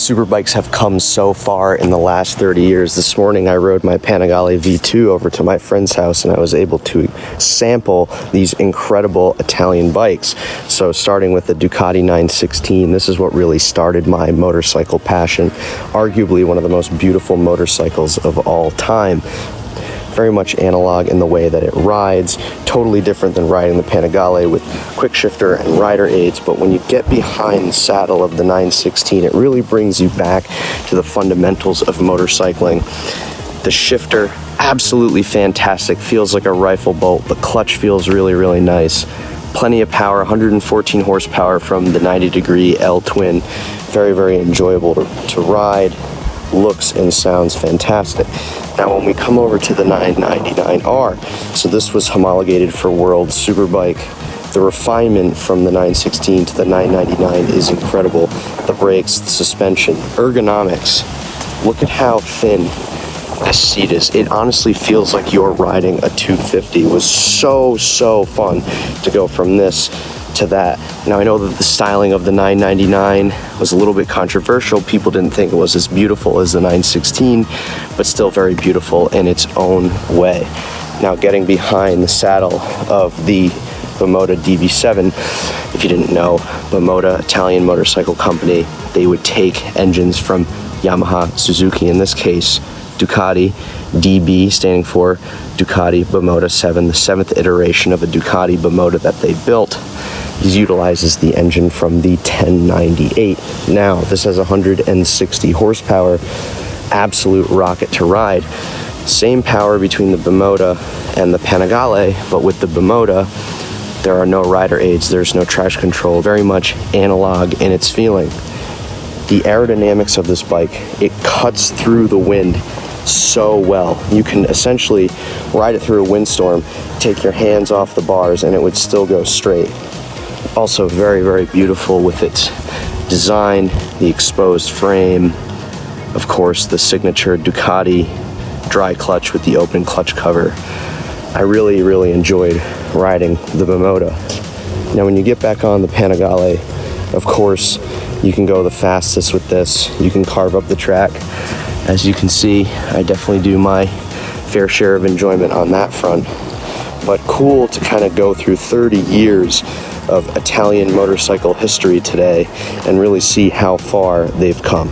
Superbikes have come so far in the last 30 years. This morning I rode my Panigale V2 over to my friend's house and I was able to sample these incredible Italian bikes. So starting with the Ducati 916, this is what really started my motorcycle passion. Arguably one of the most beautiful motorcycles of all time. Very much analog in the way that it rides, totally different than riding the Panigale with quick shifter and rider aids, but when you get behind the saddle of the 916, it really brings you back to the fundamentals of motorcycling. The shifter, absolutely fantastic, feels like a rifle bolt. The clutch feels really, really nice. Plenty of power, 114 horsepower from the 90-degree L-twin. Very, very enjoyable to ride. Looks and sounds fantastic. Now when we come over to the 999R, so this was homologated for World Superbike. The refinement from the 916 to the 999 is incredible. The brakes, the suspension, ergonomics. Look at how thin this seat is. It honestly feels like you're riding a 250. It was so fun to go from this to that. Now I know that the styling of the 999 was a little bit controversial. People didn't think it was as beautiful as the 916, but still very beautiful in its own way. Now getting behind the saddle of the Bimota DB7, if you didn't know, Bimota, Italian motorcycle company, they would take engines from Yamaha, Suzuki, in this case Ducati, DB standing for Ducati Bimota 7, the 7th iteration of a Ducati Bimota that they built. Utilizes the engine from the 1098. Now this has 160 horsepower, absolute rocket to ride. Same power between the Bimota and the Panigale, but with the Bimota there are no rider aids, there's no traction control, very much analog in its feeling. The aerodynamics of this bike, it cuts through the wind so well. You can essentially ride it through a windstorm, take your hands off the bars and it would still go straight. Also very, very beautiful with its design, the exposed frame, of course the signature Ducati dry clutch with the open clutch cover. I really enjoyed riding the Bimota. Now when you get back on the Panigale, of course you can go the fastest with this. You can carve up the track. As you can see, I definitely do my fair share of enjoyment on that front. But cool to kind of go through 30 years of Italian motorcycle history today and really see how far they've come.